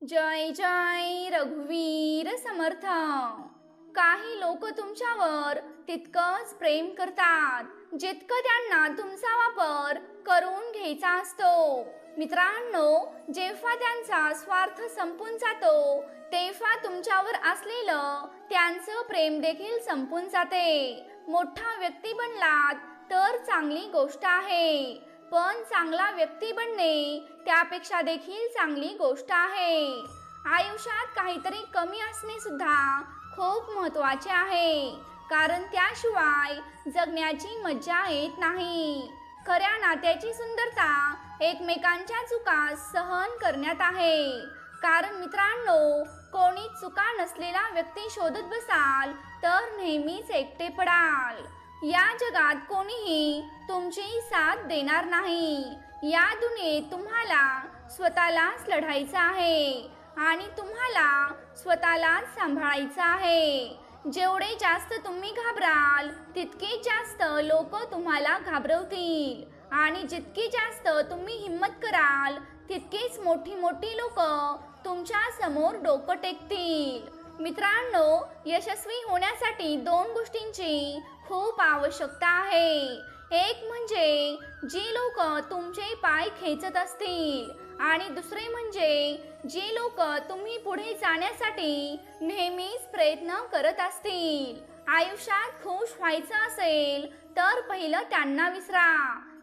जय जय रघुवीर समर्थ। काही लोक तुमच्यावर तितकंच प्रेम करतात जितकं त्यांना तुमचा वापर करून घ्यायचा असतो। मित्रांनो, जेव्हा त्यांचा स्वार्थ संपून जातो तेव्हा तुमच्यावर असलेलं त्यांचं प्रेम देखील संपून जाते। मोठा व्यक्ती बनलात तर चांगली गोष्ट आहे, पण चांगला व्यक्ती बनणे त्यापेक्षा देखील चांगली गोष्ट आहे। आयुष्यात काहीतरी कमी असणे सुद्धा खूप महत्त्वाचे आहे, कारण त्याशिवाय जगण्याची मजा येत नाही। खऱ्या नात्याची सुंदरता एकमेकांच्या चुका सहन करण्यात आहे। कारण मित्रांनो, कोणी चुका नसलेला व्यक्ती शोधत बसाल तर नेहमीच एकटे पडाल। या जगात कोणीही तुमची साथ देणार नाही। या दुनियेत तुम्हाला स्वतःलाच लढायचं आहे आणि तुम्हाला स्वतःलाच सांभाळायचं आहे। जेवढे जास्त तुम्ही घाबराल तितके जास्त लोक तुम्हाला घाबरवतील, आणि जितकी जास्त तुम्ही हिम्मत कराल तितकेच मोठी मोठी लोक तुमच्या समोर डोकं टेकतील। मित्रांनो, यशस्वी होण्यासाठी दोन गोष्टींची खूप आवश्यकता आहे। एक म्हणजे जी लोक तुमचे पाय खेचत असतील, आणि दुसरे म्हणजे जी लोक तुम्ही पुढे जाण्यासाठी नेहमीच प्रयत्न करत असतील। आयुष्यात खुश व्हायचं असेल तर पहिलं त्यांना विसरा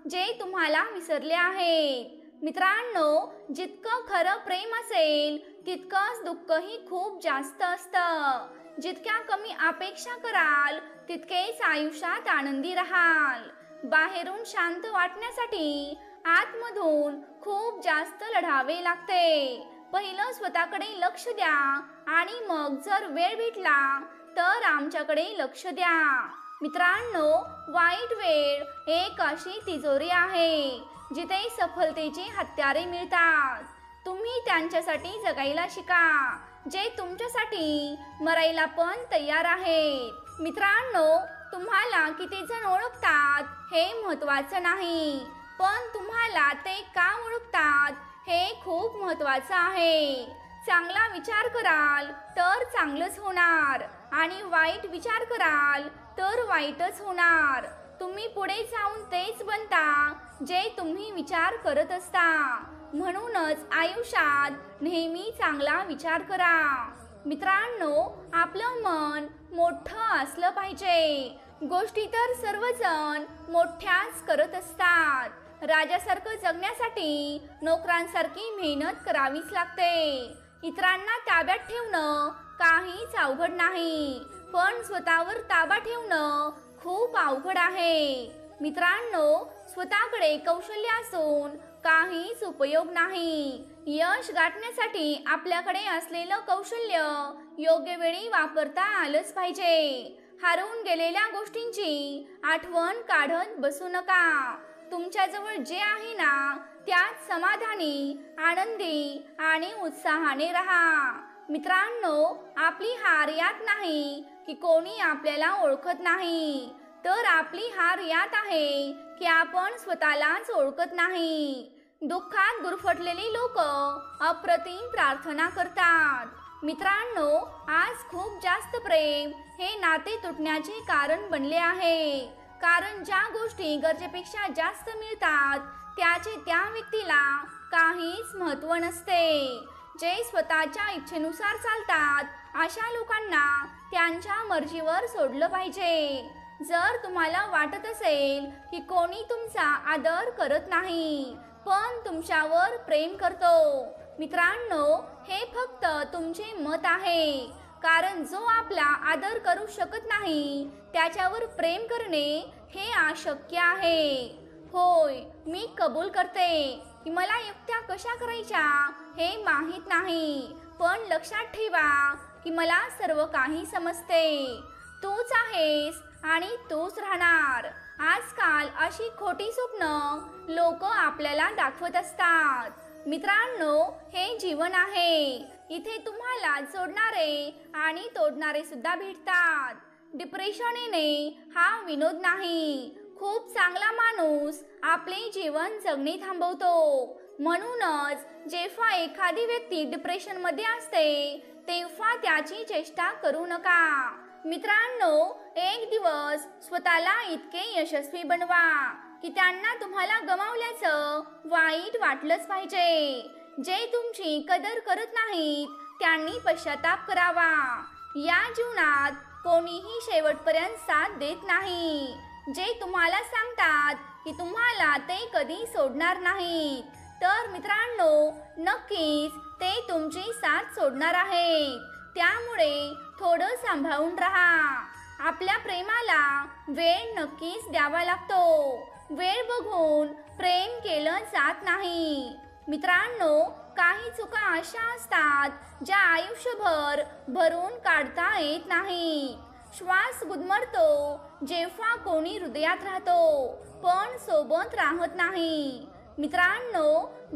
जे तुम्हाला विसरले आहेत। मित्रांनो, जितकं खरं प्रेम असेल तितकंच दुःखही खूप जास्त असतं। जितक्या कमी अपेक्षा कराल तितकेच आयुष्यात आनंदी राहाल। बाहेरून शांत वाटण्यासाठी आतमधून खूप जास्त लढावे लागते। पहिलं स्वतःकडे लक्ष द्या आणि मग जर वेळ भेटला तर आमच्याकडे लक्ष द्या। मित्रांनो, वाईट वेळ एक अशी तिजोरी आहे जिथे सफलतेची हत्यारे मिळतात। तुम्ही त्यांच्यासाठी जगायला शिका जे तुमच्यासाठी मरायला पण तयार आहेत। मित्रांनो, तुम्हाला किती जण ओळखतात हे महत्त्वाचं नाही, पण तुम्हाला ते का ओळखतात हे खूप महत्त्वाचं आहे। चांगला विचार कराल तर चांगलंच होणार, आणि वाईट विचार कराल तर वाईटच होणार। तुम्ही पुढे जाऊन तेच बनता जे तुम्ही विचार करत असता। म्हणूनच आयुष्यात नेहमी चांगला विचार करा। मित्रांनो, आपलं मन मोठं असलं पाहिजे। गोष्टी तर सर्वजण मोठ्याच करत असतात। राजासारखं जगण्यासाठी नोकरांसारखी मेहनत करावीच लागते। इतरांना ताब्यात ठेवणं काहीच अवघड नाही, पण स्वतःवर ताबा ठेवणं खूप अवघड आहे। मित्रांनो, स्वतःकडे कौशल्य असून काहीच उपयोग नाही। यश गाठण्यासाठी आपल्याकडे असलेलं कौशल्य योग्य वेळी वापरता आलंच पाहिजे। हरवून गेलेल्या गोष्टींची आठवण काढत बसू नका। तुमच्याजवळ जे आहे ना त्यात समाधानी, आनंदी आणि उत्साहाने राहा। मित्रांनो, आपली हार यात नाही की कोणी आपल्याला ओळखत नाही, तर आपली हार यात आहे की आपण स्वतःलाच ओळखत नाही। दुःखात गुरफटलेली लोक अप्रतिम प्रार्थना करतात। मित्रांनो, आज खूप जास्त प्रेम हे नाते तुटण्याचे कारण बनले आहे, कारण ज्या गोष्टी गरजेपेक्षा जास्त मिळतात त्याचे त्या व्यक्तीला काहीच महत्त्व नसते। जे स्वतःच्या इच्छेनुसार चालतात अशा लोकांना त्यांच्या मर्जीवर सोडलं पाहिजे। जर तुम्हाला वाटत असेल की कोणी तुमचा आदर करत नाही पण तुमच्यावर प्रेम करतो, मित्रांनो, हे फक्त तुमचे मत आहे, कारण जो आपला आदर करू शकत नाही त्याच्यावर प्रेम करणे हे अशक्य आहे। होय, मी कबूल करते की मला युक्त्या कशा करायच्या हे माहीत नाही, पण लक्षात ठेवा की मला सर्व काही समजते। तूच आहेस आणि तूच राहणार। आजकाल अशी खोटी स्वप्न लोक आपल्याला दाखवत असतात। मित्रांनो, हे जीवन आहे, इथे तुम्हाला जोडणारे आणि तोडणारे सुद्धा भेटतात। डिप्रेशन येणे हा विनोद नाही। खूप चांगला माणूस आपले जीवन जगणे थांबवतो, म्हणूनच जेव्हा एखादी व्यक्ती डिप्रेशनमध्ये असते तेव्हा त्याची चेष्टा करू नका. मित्रांनो, एक दिवस स्वतःला इतके यशस्वी बनवा की त्यांना तुम्हाला गमावल्याचं वाईट वाटलंच पाहिजे. जे तुमची कदर करत नाहीत त्यांनी पश्चाताप करावा. या जीवनात कोणीही शेवटपर्यंत साथ देत नाही. जे तुम्हाला सांगतात की तुम्हाला ते कधी सोडणार नाहीत, तर मित्रांनो नक्कीच ते तुमची साथ सोडणार आहेत. त्यामुळे थोडं सांभाळून राहा. आपल्या प्रेमाला वेळ नक्कीच द्यावा लागतो. वेळ बघून प्रेम केलं जात नाही. मित्रांनो, काही चुका अशा असतात ज्या आयुष्यभर भरून काढता येत नाही. श्वास गुदमरतो जेव्हा कोणी हृदयात राहतो पण सोबत राहत नाही. मित्रांनो,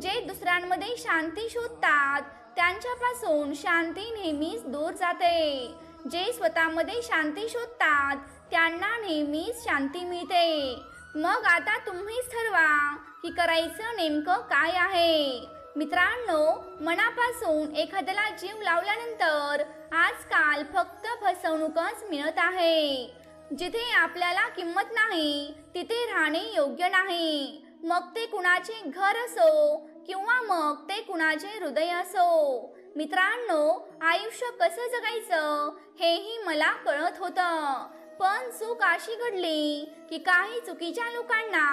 जे दुसऱ्यांमध्ये शांती शोधतात त्यांच्यापासून शांती नेहमीच दूर जाते. जे स्वतःमध्ये शांती शोधतात त्यांना नेहमीच शांती मिळते. मग आता तुम्हीच ठरवा की करायचं नेमकं काय आहे. मित्रांनो, मनापासून एखाद्याला जीव लावल्यानंतर आजकाल फक्त फसवणूकच मिळत आहे. जिथे आपल्याला किंमत नाही तिथे राहणे योग्य नाही. मग ते कुणाचे घर असो किंवा मग ते कुणाचे हृदय असो. मित्रांनो, आयुष्य कसं जगायचं हेही मला कळत होतं, पण चूक अशी घडली की काही चुकीच्या लोकांना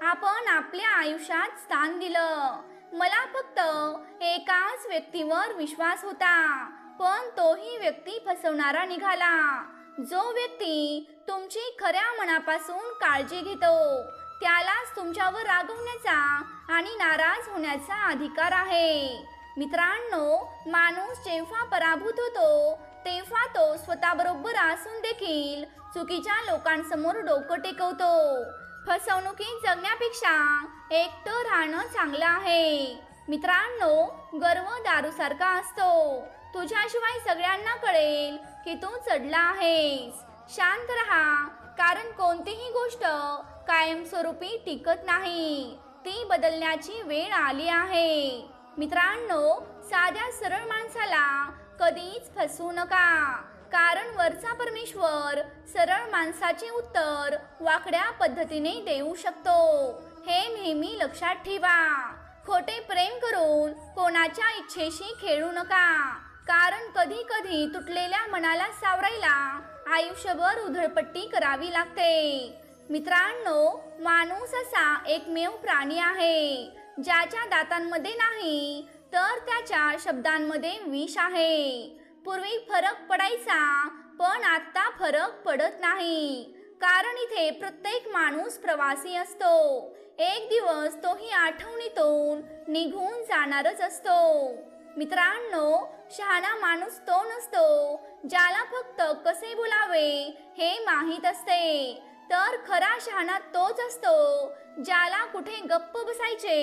आपण आपल्या आयुष्यात स्थान दिलं. मला फक्त एकाच व्यक्तीवर विश्वास होता, पण तोही व्यक्ती फसवणारा निघाला. जो व्यक्ती तुमची खऱ्या मनापासून काळजी घेतो त्यालाच तुमच्यावर रागवण्याचा आणि नाराज होण्याचा अधिकार आहे. मित्रांनो, माणूस जेव्हा पराभूत होतो तेव्हा तो स्वतःबरोबर असून देखील चुकीच्या लोकांसमोर डोकं टेकवतो. फसवणुकीत जगण्यापेक्षा एकटं राहणं चांगलं आहे. मित्रांनो, गर्व दारूसारखा असतो. तुझ्याशिवाय सगळ्यांना कळेल की तू चढला आहेस. शांत राहा, कारण कोणतीही गोष्ट कायमस्वरूपी टिकत नाही. ती बदलण्याची वेळ आली आहे. मित्रांनो, साध्या सरळ माणसाला कधीच फसवू नका, कारण वरचा परमेश्वर सरळ माणसाचे उत्तर वाकड्या पद्धतीने देऊ शकतो. हे नेहमी लक्षात ठेवा. खोटे प्रेम करून कोणाच्या इच्छेशी खेळू नका, कारण कधी कधी तुटलेल्या मनाला सावरायला आयुष्यभर उधळपट्टी करावी लागते. मित्रांनो, माणूस असा एकमेव प्राणी आहे ज्याच्या दातांमध्ये नाही तर त्याच्या शब्दांमध्ये विष आहे. पूर्वी फरक पडायचा, पण आता फरक पडत नाही, कारण इथे प्रत्येक माणूस प्रवासी असतो. एक दिवस तोही आठवणीतून निघून जाणारच असतो. मित्रांनो, शहाणा माणूस तो नसतो ज्याला फक्त कसे बोलावे हे माहीत असते, तर खरा शहाणा तोच असतो ज्याला कुठे गप्प बसायचे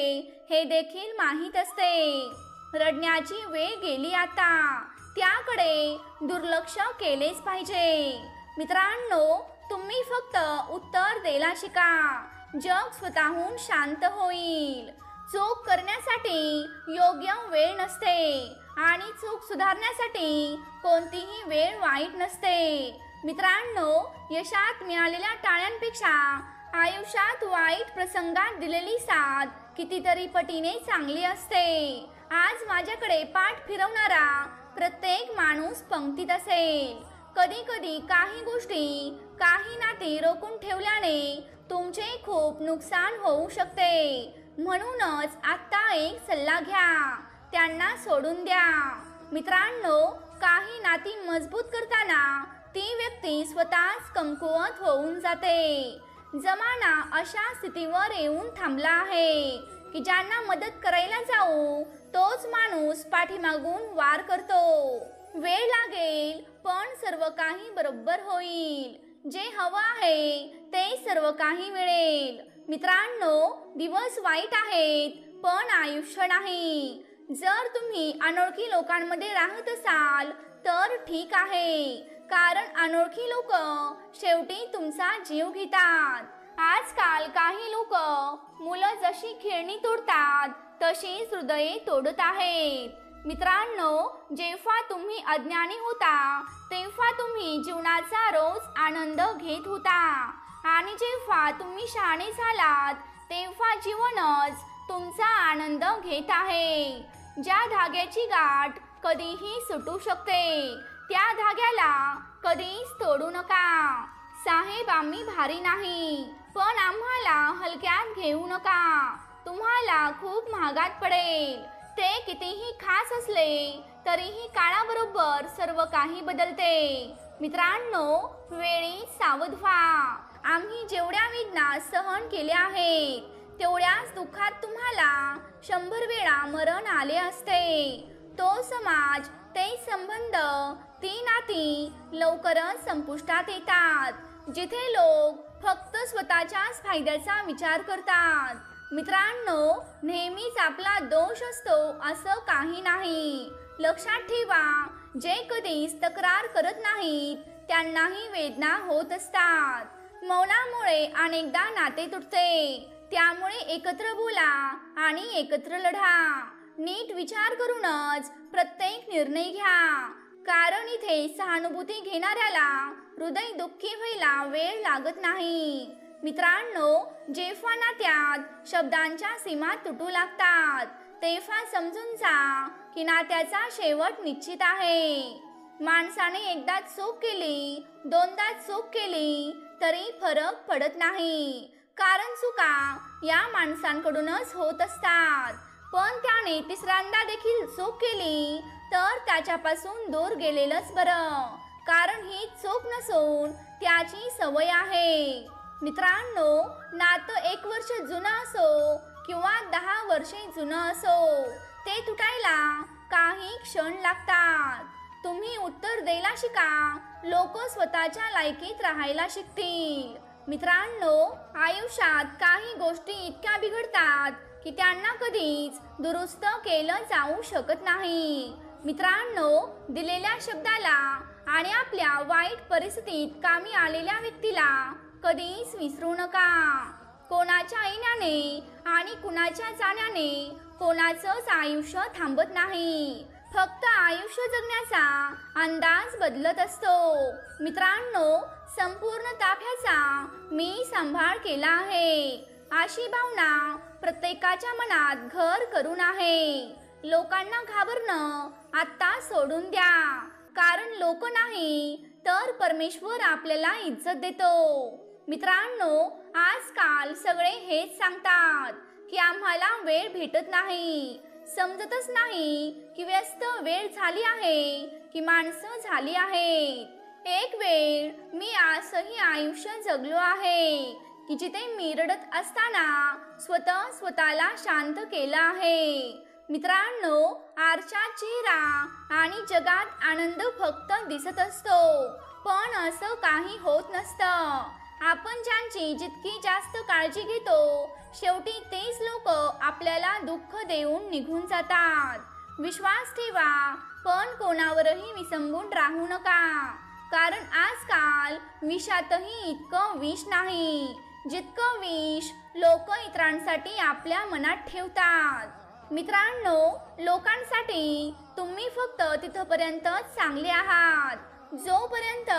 हे देखील माहीत असते. रडण्याची वेळ गेली आता, त्याकडे दुर्लक्ष केलेच पाहिजे. मित्रांनो, तुम्ही फक्त उत्तर द्यायला शिका. जग स्वतःहून शांत होईल. चूक करण्यासाठी योग्य वेळ नसते आणि चूक सुधारण्यासाठी कोणतीही वेळ वाईट नसते. मित्रांनो, यशात मिळालेल्या टाळ्यांपेक्षा आयुष्यात वाईट प्रसंगात दिलेली साथ कितीतरी पटीने चांगली असते. आज माझ्याकडे पाठ फिरवणारा प्रत्येक माणूस पंक्तीत असेल. कधी कधी काही गोष्टी, काही नाती रोखून ठेवल्याने तुमचे खूप नुकसान होऊ शकते. म्हणूनच आता एक सल्ला घ्या, त्यांना सोडून द्या. मित्रांनो, काही नाती मजबूत करताना ती व्यक्ती स्वतःच कमकुवत होऊन जाते. जमाना अशा स्थितीवर येऊन थांबला आहे की ज्यांना मदत करायला जाऊ तोच माणूस पाठीमागून वार करतो. वेळ लागेल, पण सर्व काही बरोबर होईल. जे हवं आहे ते सर्व काही मिळेल. मित्रांनो, दिवस वाईट आहेत, पण आयुष्य नाही. जर तुम्ही अनोळखी लोकांमध्ये राहत असाल तर ठीक आहे, कारण अनोळखी लोक शेवटी तुमचा जीव घेतात. आजकाल काही लोक मुलं जशी खेळणी तोडतात तशीच हृदये तोडत आहेत। मित्रांनो, जेव्हा तुम्ही अज्ञानी होता तेव्हा तुम्ही जीवनाचा रोज आनंद घेत होता आणि जेव्हा तुम्ही शहाणे झालात तेव्हा जीवनच तुमचा आनंद घेत आहे। ज्या धाग्याची गाठ कधीही सुटू शकते त्या धाग्याला कधीच तोडू नका। साहेब, आम्ही भारी नाही, पण आम्हाला हलक्यात घेऊ नका, तुम्हाला खूप महागात पडेल। ते कितीही खास असले तरीही काळाबरोबर सर्व काही बदलते। मित्रांनो, वेळी सावध व्हा। आम्ही जेवढ्या वेदना सहन केल्या आहेत तेवढ्याच दुःखात तुम्हाला 100 वेळा मरण आले असते। तो समाज, ते संबंध, ती नाती लवकरच संपुष्टात येतात जिथे लोक फक्त स्वतःच्याच फायद्याचा विचार करतात। मित्रांनो, नेहमीच आपला दोष असतो असं काही नाही। लक्षात ठेवा, जे कधीच तक्रार करत नाहीत त्यांनाही वेदना होत असतात। मौनामुळे अनेकदा नाते तुटते, त्यामुळे एकत्र बोला आणि एकत्र लढा। नीट विचार करूनच प्रत्येक निर्णय घ्या, कारण इथे सहानुभूती घेणाऱ्याला हृदय दुःखी व्हायला वेळ लागत नाही। मित्रांनो, जेव्हा नात्यात शब्दांच्या सीमा तुटू लागतात तेव्हा समजून जा की नात्याचा शेवट निश्चित आहे। माणसाने एकदा चूक केली, दोनदा चूक केली तरी फरक पडत नाही, कारण चुका या माणसांकडूनच होत असतात। पण त्याने तिसऱ्यांदा देखील चूक केली तर त्याच्यापासून दूर गेलेलंच बरं, कारण ही चूक नसून त्याची सवय आहे। मित्रांनो, नातं 1 वर्ष जुनं असो किंवा 10 वर्षे जुनं असो, ते तुटायला काही क्षण लागतात। तुम्ही उत्तर द्यायला शिका, लोक स्वतःच्या लायकीत राहायला शिकतील। मित्रांनो, आयुष्यात काही गोष्टी इतक्या बिघडतात की त्यांना कधीच दुरुस्त केलं जाऊ शकत नाही। मित्रांनो, दिलेल्या शब्दाला आणि आपल्या वाईट परिस्थितीत कामी आलेल्या व्यक्तीला कधीच विसरू नका। कोणाच्या येण्याने आणि कुणाच्या जाण्याने कोणाचंच आयुष्य थांबत नाही, फक्त आयुष्य जगण्याचा अंदाज बदलत असतो। मित्रांनो, संपूर्ण ताफ्याचा मी सांभाळ केला आहे अशी भावना प्रत्येकाच्या मनात घर करून आहे। लोकांना घाबरणं आता सोडून द्या, कारण लोक नाही तर परमेश्वर आपल्याला इज्जत देतो। मित्रांनो, आजकाल सगळे हेच सांगतात की आम्हाला वेळ भेटत नाही, समजतच नाही की व्यस्त वेळ झाली आहे की माणसं झाली आहेत। एक वेळ मी असंही आयुष्य जगलो आहे की जिथे मी रडत असताना स्वतःला शांत केलं आहे। मित्रांनो, आरशात चेहरा आणि जगात आनंद फक्त दिसत असतो, पण असं काही होत नसतं। आपण ज्यांची जितकी जास्त काळजी घेतो शेवटी तेच लोक आपल्याला दुःख देऊन निघून जातात। विश्वास ठेवा, पण कोणावरही विसंबून राहू नका, कारण आजकाल विषातही इतकं विष नाही जितकं विष लोक इतरांसाठी आपल्या मनात ठेवतात। मित्रांनो, लोकांसाठी तुम्ही फक्त तिथपर्यंतच चांगले आहात जोपर्यंत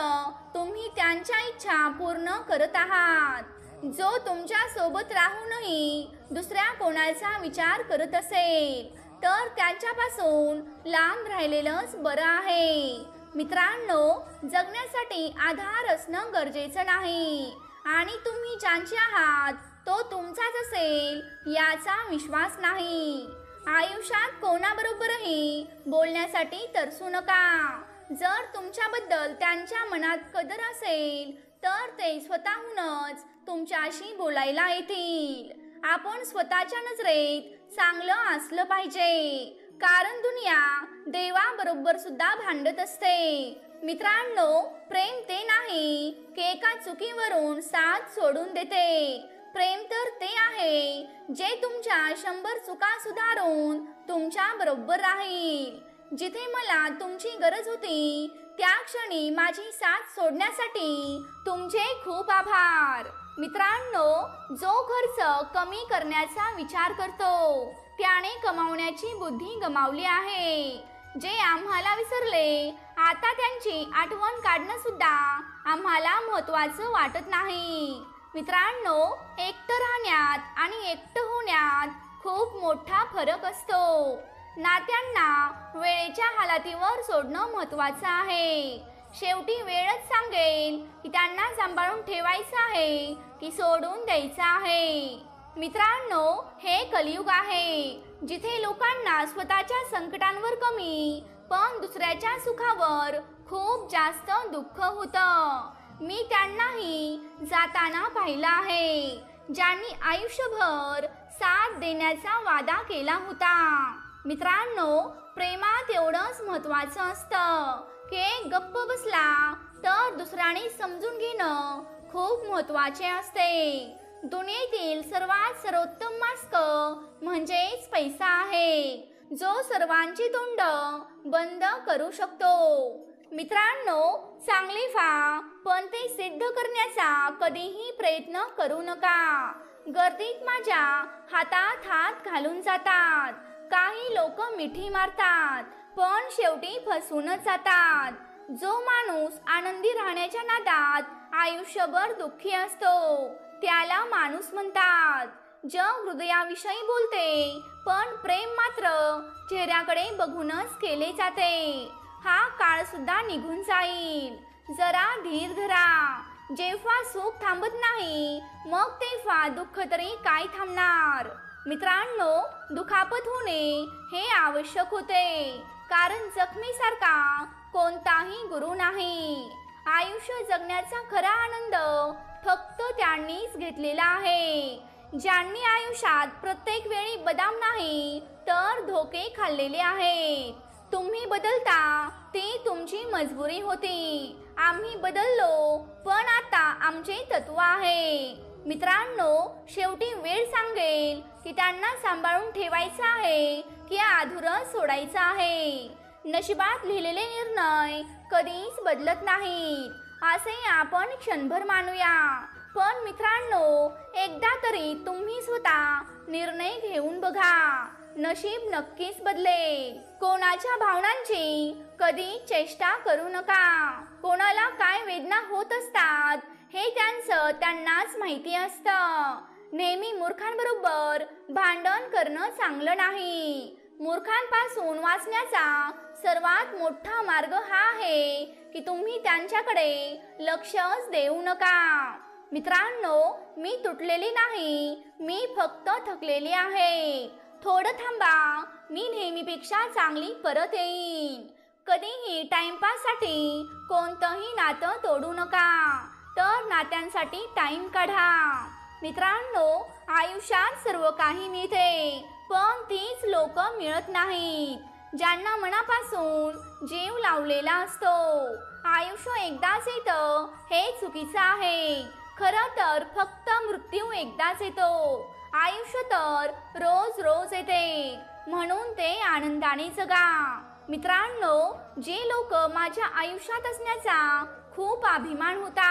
तुम्ही त्यांच्या इच्छा पूर्ण करत आहात। जो तुमच्या सोबत राहूनही दुसऱ्या कोणाचा विचार करत असेल तर त्याच्यापासून लांब राहिलेलंच बरं आहे। मित्रांनो, जगण्यासाठी आधार असणं गरजेचं नाही आणि तुम्ही ज्यांचे आहात तो तुमचाच असेल याचा विश्वास नाही। आयुष्यात कोणाबरोबरही बोलण्यासाठी तरसू नका। जर तुमच्याबद्दल त्यांच्या मनात कदर असेल तर ते स्वतःहूनच तुमच्याशी बोलायला येतील। आपण स्वतःच्या नजरेत चांगलं असलं पाहिजे, कारण दुनिया देवाबरोबर सुद्धा भांडत असते। मित्रांनो, प्रेम ते नाही की एका चुकीवरून साथ सोडून देते। प्रेम तर ते आहे जे तुमच्या 100 चुका सुधारून तुमच्या बरोबर राहील। जिथे मला तुमची गरज होती त्या क्षणी माझी साथ सोडण्यासाठी तुमचे खूप आभार। मित्रांनो, जो खर्च कमी करण्याचा विचार करतो त्याने कमावण्याची बुद्धी गमावली आहे. जे आम्हाला विसरले, आता त्यांची आठवण काढणं सुद्धा आम्हाला महत्त्वाचं वाटत नाही. मित्रांनो, एकटं राहण्यात आणि एकटं होण्यात खूप मोठा फरक असतो. नात्यांना वेळेच्या हालातीवर सोडणं महत्त्वाचं आहे. शेवटी वेळच सांगेल की त्यांना सांभाळून ठेवायचं आहे की सोडून द्यायचं आहे. मित्रांनो, हे कलियुग आहे, जिथे लोकांना स्वतःच्या संकटांवर कमी पण दुसऱ्याच्या सुखावर खूप जास्त दुःख होतं. मी त्यांनाही जाताना पाहिलं आहे, ज्यांनी आयुष्यभर साथ देण्याचा वादा केला होता. मित्रांनो, प्रेमात एवढंच महत्त्वाचं असतं की एक गप्प बसला तर दुसऱ्याने समजून घेणं खूप महत्त्वाचे असते. दुनियेतील सर्वात सर्वोत्तम मास्क म्हणजेच पैसा आहे, जो सर्वांची तोंड बंद करू शकतो. मित्रांनो, चांगले व्हा, पण ते सिद्ध करण्याचा कधीही प्रयत्न करू नका. गर्दीत माझ्या हातात हात घालून जातात. काही लोक मिठी मारतात पण शेवटी फसूनच जातात. जो माणूस आनंदी राहण्याच्या नादात आयुष्यभर दुःखी असतो त्याला माणूस म्हणतात. जग हृदयाविषयी बोलते पण प्रेम मात्र चेहऱ्याकडे बघूनच केले जाते. हा काळ सुद्धा निघून जाईल. जरा धीर धरा. जेव्हा सुख थांबत नाही मग तेव्हा दुःख तरी काय थांबणार. मित्रांनो, दुखापत होणे हे आवश्यक होते, कारण जखमीसारखा कोणताही गुरु नाही. आयुष्य जगण्याचा खरा आनंद फक्त त्यांनीच घेतलेला आहे, ज्यांनी आयुष्यात प्रत्येक वेळी बदाम नाही तर धोके खाल्लेले आहेत. तुम्ही बदलता ती तुमची मजबुरी होती. आम्ही बदललो पण आता आमचे तत्व आहे. मित्रांनो, शेवटी वेळ सांगेल की त्यांना सांभाळून ठेवायचं आहे की अधुरं सोडायचं आहे. नशिबात लिहिलेले निर्णय कधीच बदलत नाहीत असे आपण क्षणभर मानूया. पण मित्रांनो, एकदा तरी तुम्ही स्वतः निर्णय घेऊन बघा. नशीब नक्कीच बदलेल. कोणाच्या भावनांची कधी चेष्टा करू नका. कोणाला काय वेदना होत असतात हे त्यांनाच माहिती असतं. नेहमी मूर्खांबरोबर भांडण करणं चांगलं नाही. मूर्खांपासून वाचण्याचा सर्वात मोठा मार्ग हा आहे की तुम्ही त्यांच्याकडे लक्षच देऊ नका. मित्रांनो, मी तुटलेली नाही, मी फक्त थकलेली आहे. थोडं थांबा, मी नेहमीपेक्षा चांगली परत येईन. कधीही टाइमपाससाठी कोणतंही नातं तोडू नका, तर नात्यांसाठी टाइम काढा. मित्रांनो, आयुष्यात सर्व काही मिळते पण तीच लोक मिळत नाहीत, ज्यांना मनापासून जीव लावलेला असतो. आयुष्य एकदाच येतं हे चुकीचं आहे. खरं तर फक्त मृत्यू एकदाच येतो. आयुष्य तर रोज रोज येते, म्हणून ते आनंदाने जगा. मित्रांनो, जे लोक माझ्या आयुष्यात असण्याचा खूप अभिमान होता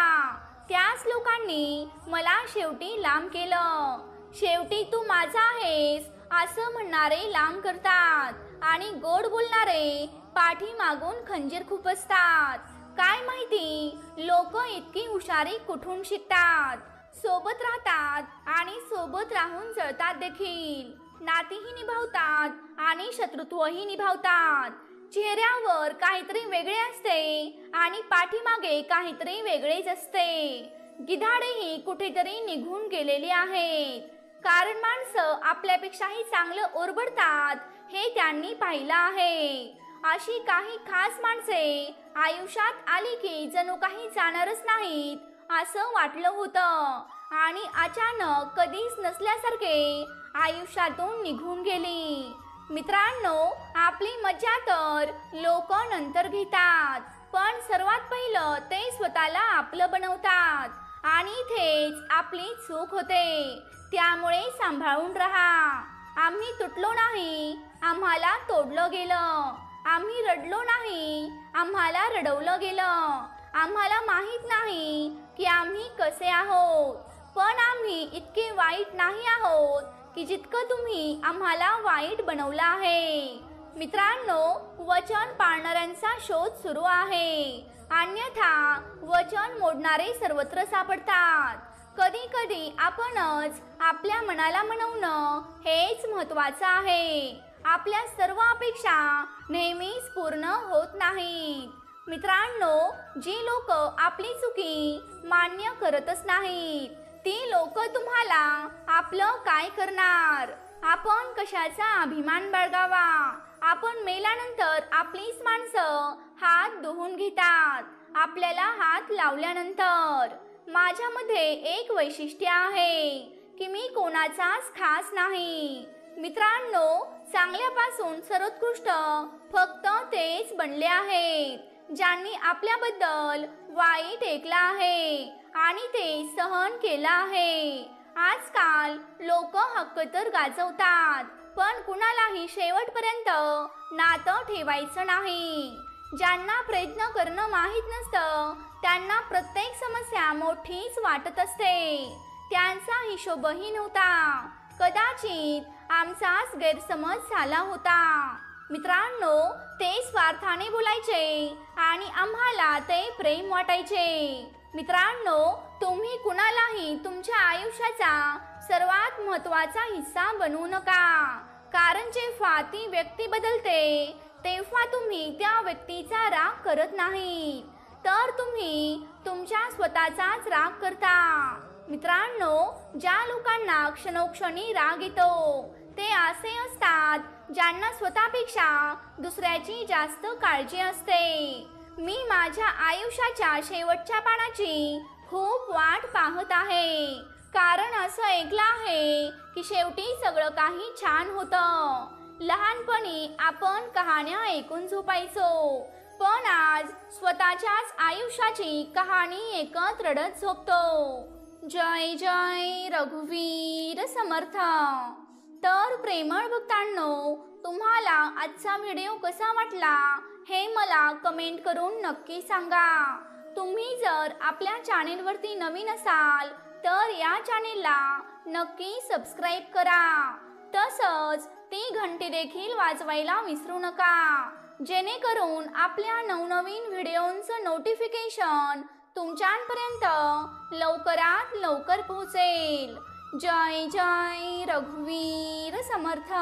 त्याच लोकांनी मला शेवटी लांब केलं. शेवटी तू माझा आहेस असं म्हणणारे लांब करतात आणि गोड बोलणारे पाठीमागून खंजीर खुपसतात. काय माहिती लोक इतकी हुशारी कुठून शिकतात. सोबत राहतात आणि सोबत राहून जळतात देखील. नातीही निभावतात आणि शत्रुत्वही निभावतात. चेहऱ्यावर काहीतरी वेगळे असते आणि पाठीमागे काहीतरी वेगळेच असते. गिधाडेही कुठेतरी निघून गेलेली आहेत, कारण माणसं आपल्यापेक्षाही चांगलं ओरबडतात हे त्यांनी पाहिलं आहे. अशी काही खास माणसे आयुष्यात आली की जणू काही जाणारच नाहीत असं वाटलं होतं आणि अचानक कधीच नसल्यासारखे आयुष्यातून निघून गेली. मित्रांनो, आपली मज्जा तर लोक नंतर घेतात, पण सर्वात पहिलं ते स्वतःला आपलं बनवतात आणि इथेच आपली चूक होते. त्यामुळे सांभाळून राहा. आम्ही तुटलो नाही, आम्हाला तोडलं गेलं. आम्ही रडलो नाही, आम्हाला रडवलं गेलं. आम्हाला माहित नाही की आम्ही कसे आहोत, पण आम्ही इतके वाईट नाही आहोत की जितकं तुम्ही आम्हाला वाईट बनवलं आहे. मित्रांनो, वचन पाळणाऱ्यांचा शोध सुरू आहे, अन्यथा वचन मोडणारे सर्वत्र सापडतात. कधी कधी आपणच आपल्या मनाला मनवणं हेच महत्त्वाचं आहे. आपल्या सर्व अपेक्षा नेहमीच पूर्ण होत नाहीत. मित्रांनो, जी लोक आपली चुकी मान्य करतच नाहीत, ती लोक तुम्हाला आपलं काय करणार? आपण कशाचा अभिमान बाळगावा? आपण मेल्यानंतर आपलीच माणसं हात धुवून घेतात आपल्याला हात लावल्यानंतर. माझ्यामध्ये एक वैशिष्ट्य आहे की मी कोणाचाच खास नाही. मित्रांनो, चांगल्यापासून सर्वोत्कृष्ट फक्त तेच बनले आहेत ज्यांनी आपल्याबद्दल वाईट ऐकलं आहे आणि ते सहन केलं आहे. आजकाल लोक हक्क तर गाजवतात, पण कुणालाही शेवटपर्यंत नातं ठेवायचं नाही. ज्यांना प्रयत्न करणं माहीत नसतं त्यांना प्रत्येक समस्या मोठीच वाटत असते. त्यांचा हिशोबही नव्हता. कदाचित आमचाच गैरसमज झाला होता. मित्रांनो, ते स्वार्थाने बोलायचे आणि आम्हाला ते प्रेम वाटायचे. मित्रांनो, तुम्ही कुणालाही तुमच्या आयुष्याचा सर्वात महत्त्वाचा हिस्सा बनवू नका, कारण जेव्हा ती व्यक्ती बदलते तेव्हा तुम्ही त्या व्यक्तीचा राग करत नाही, तर तुम्ही तुमच्या स्वतःचाच राग करता. मित्रांनो, ज्या लोकांना क्षणोक्षणी राग येतो ते असे असतात ज्यांना स्वतःपेक्षा दुसऱ्याची जास्त काळजी असते. मी माझ्या आयुष्याच्या शेवटच्या पानाची खूप वाट पाहत आहे, कारण असं ऐकलं आहे की शेवटी सगळं काही छान होतं. लहानपणी आपण कहाण्या ऐकून झोपायचो, पण आज स्वतःच्याच आयुष्याची कहाणी ऐकत रडत झोपतो. जय जय रघुवीर समर्थ. तर प्रेमळ भक्तांनो, तुम्हाला आजचा व्हिडिओ कसा वाटला हे मला कमेंट करून नक्की सांगा. तुम्ही जर आपल्या चॅनेलवरती नवीन असाल तर या चॅनेलला नक्की सबस्क्राईब करा. तसंच ती घंटी देखील वाजवायला विसरू नका, जेणेकरून आपल्या नवनवीन व्हिडिओंचं नोटिफिकेशन तुमच्यापर्यंत लवकरात लवकर पोहोचेल. जय जय रघुवीर समर्थ.